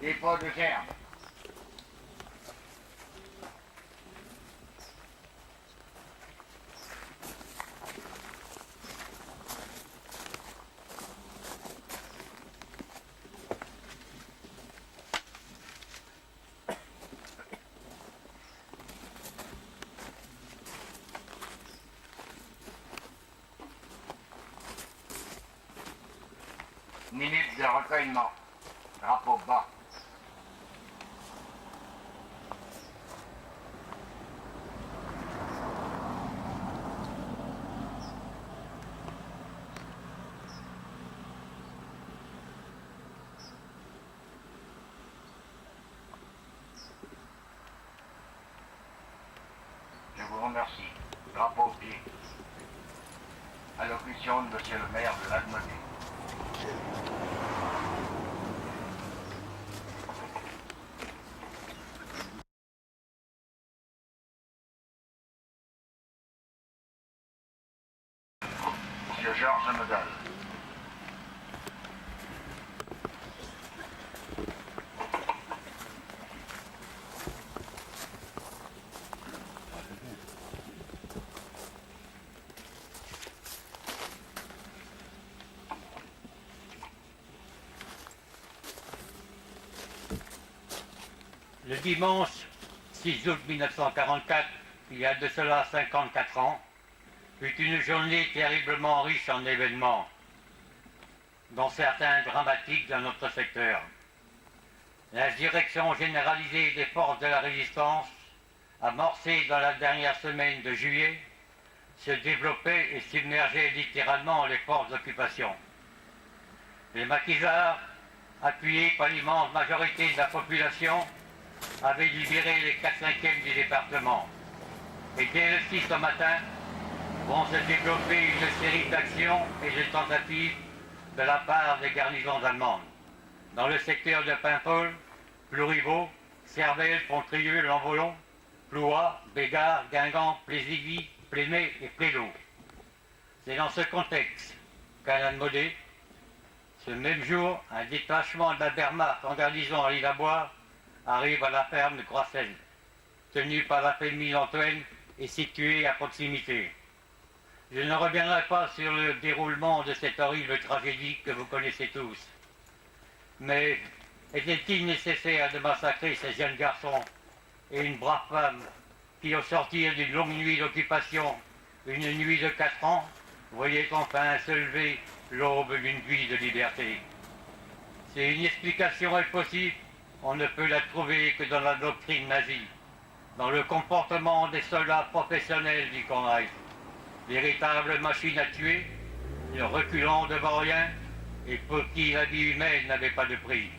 et pas de germe. Minute de recueillement. Drapeau bas. Je vous remercie. Drapeau au pied. Allocution de Monsieur le maire de Lallemotey. Monsieur Georges Medal. Le dimanche 6 août 1944, il y a de cela 54 ans, fut une journée terriblement riche en événements, dont certains dramatiques dans notre secteur. La direction généralisée des forces de la résistance, amorcée dans la dernière semaine de juillet, se développait et submergeait littéralement les forces d'occupation. Les maquisards, appuyés par l'immense majorité de la population, avaient libéré les 4/5 du département. Et dès le 6 au matin, vont se développer une série d'actions et de tentatives de la part des garnisons allemandes. Dans le secteur de Paimpol, Plourivaux, Cervelle, Pontrieux, Lanvolon, Ploua, Bégard, Guingamp, Plésivy, Plémé et Plélo. C'est dans ce contexte qu'à Lallemotey, ce même jour, un détachement de la Wehrmacht en garnison à l'Île-à-Bois arrive à la ferme de Croissel, tenue par la famille Antoine et située à proximité. Je ne reviendrai pas sur le déroulement de cette horrible tragédie que vous connaissez tous. Mais était-il nécessaire de massacrer ces jeunes garçons et une brave femme qui, au sortir d'une longue nuit d'occupation, une nuit de 4 ans, voyaient enfin se lever l'aube d'une vie de liberté? Si une explication est possible, on ne peut la trouver que dans la doctrine nazie, dans le comportement des soldats professionnels du camp Reich. Véritables machines à tuer, ne reculant devant rien, et pour qui la vie humaine n'avait pas de prix.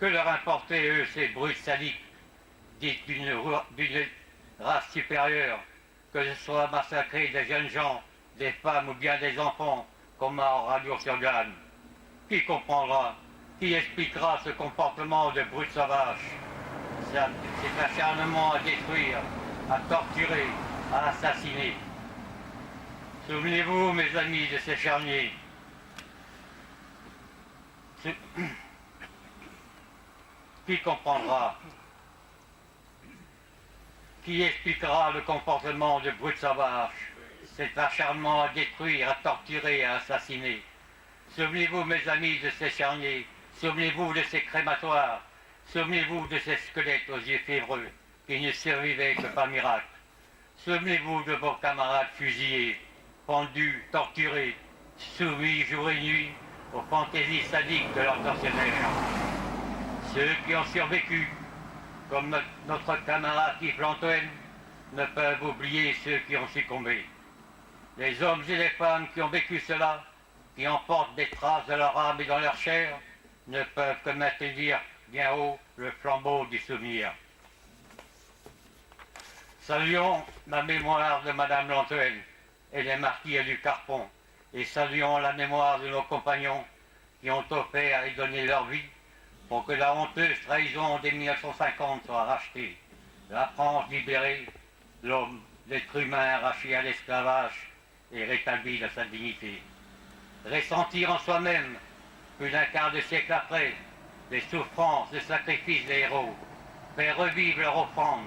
Que leur importaient, eux, ces brutes sadiques, dites d'une race supérieure, que ce soit massacrer des jeunes gens, des femmes ou bien des enfants, comme en Radio-Surgane? Qui comprendra, qui expliquera ce comportement de brutes sauvages, cet acharnement à détruire, à torturer, à assassiner? Souvenez-vous, mes amis, de ces charniers. Qui comprendra? Qui expliquera le comportement de brutes sauvages, cet acharnement à détruire, à torturer, à assassiner? Souvenez-vous, mes amis, de ces charniers. Souvenez-vous de ces crématoires. Souvenez-vous de ces squelettes aux yeux fiévreux qui ne survivaient que par miracle. Souvenez-vous de vos camarades fusillés, pendus, torturés, soumis jour et nuit aux fantaisies sadiques de leurs tortionnaires. Ceux qui ont survécu, comme notre camarade Yves Antoine, ne peuvent oublier ceux qui ont succombé. Les hommes et les femmes qui ont vécu cela, qui emportent des traces de leur âme et dans leur chair, ne peuvent que maintenir bien haut le flambeau du souvenir. Saluons la mémoire de Madame Lantoine et les martyrs du Carpon, et saluons la mémoire de nos compagnons qui ont offert et donné leur vie pour que la honteuse trahison des 1950 soit rachetée, la France libérée, l'homme, l'être humain arraché à l'esclavage et rétabli à sa dignité. Ressentir en soi-même, plus d'un quart de siècle après, les souffrances, le sacrifice des héros, faire revivre leur offrande,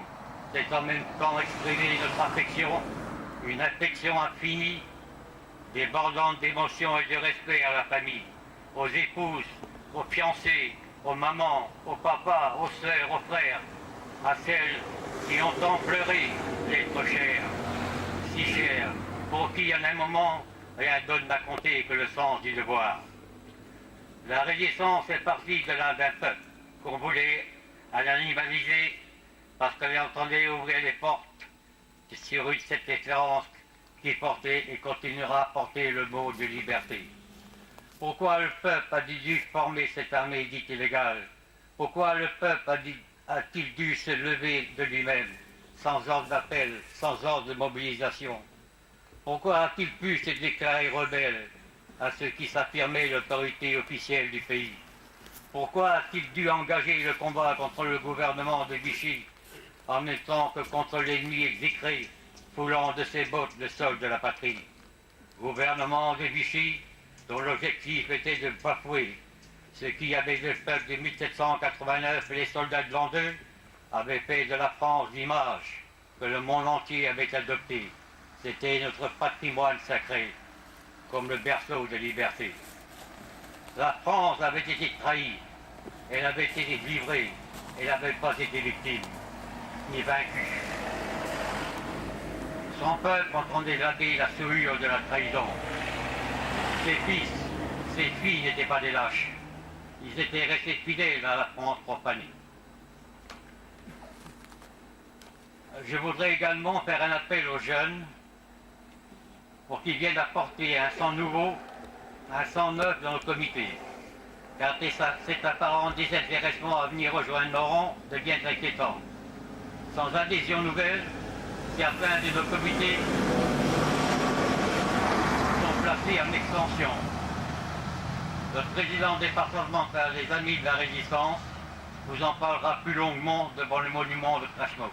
c'est en même temps exprimer notre affection, une affection infinie, débordante d'émotion et de respect à la famille, aux épouses, aux fiancés, aux mamans, aux papas, aux sœurs, aux frères, à celles qui ont tant pleuré l'être cher, si cher, pour qui en un moment rien donne à compter que le sens du devoir. La Résistance est partie de l'un d'un peuple qu'on voulait animaliser parce qu'elle entendait ouvrir les portes sur cette espérance qui portait et continuera à porter le mot de liberté. Pourquoi le peuple a-t-il dû former cette armée dite illégale? Pourquoi le peuple a-t-il dû se lever de lui-même, sans ordre d'appel, sans ordre de mobilisation? Pourquoi a-t-il pu se déclarer rebelle à ceux qui s'affirmaient l'autorité officielle du pays? Pourquoi a-t-il dû engager le combat contre le gouvernement de Vichy, en même temps que contre l'ennemi exécré, foulant de ses bottes le sol de la patrie? Gouvernement de Vichy, dont l'objectif était de bafouer ce qui, avec le peuple de 1789 et les soldats de l'an 2, avait fait de la France l'image que le monde entier avait adoptée. C'était notre patrimoine sacré, comme le berceau de liberté. La France avait été trahie, elle avait été livrée, elle n'avait pas été victime, ni vaincue. Son peuple entendait laver la souillure de la trahison. Ses fils, ses filles n'étaient pas des lâches. Ils étaient restés fidèles à la France profanée. Je voudrais également faire un appel aux jeunes pour qu'ils viennent apporter un sang nouveau, un sang neuf dans le comité. Car cet apparent désintéressement à venir rejoindre nos rangs devient inquiétant. Sans adhésion nouvelle, certains de nos comités sont placés en extension. Notre président départemental des Amis de la Résistance vous en parlera plus longuement devant le monument de Krasnov.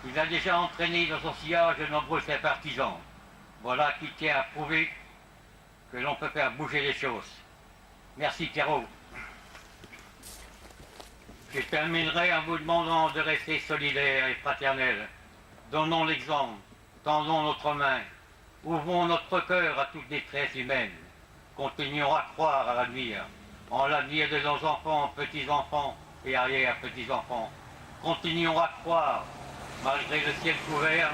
Il a déjà entraîné dans son sillage de nombreux sympathisants. Voilà qui tient à prouver que l'on peut faire bouger les choses. Merci Pierrot. Je terminerai en vous demandant de rester solidaires et fraternels. Donnons l'exemple, tendons notre main, ouvrons notre cœur à toute détresse humaine. Continuons à croire à l'avenir, en l'avenir de nos enfants, petits-enfants et arrière-petits-enfants. Continuons à croire, malgré le ciel couvert,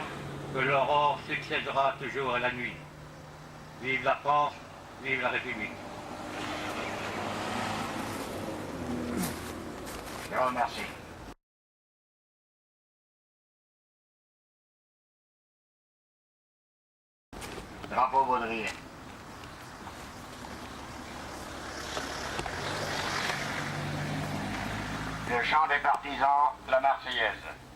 que l'aurore succédera toujours à la nuit. Vive la France, vive la République. Je vous remercie. Drapeau baudrier. Le chant des partisans, la Marseillaise.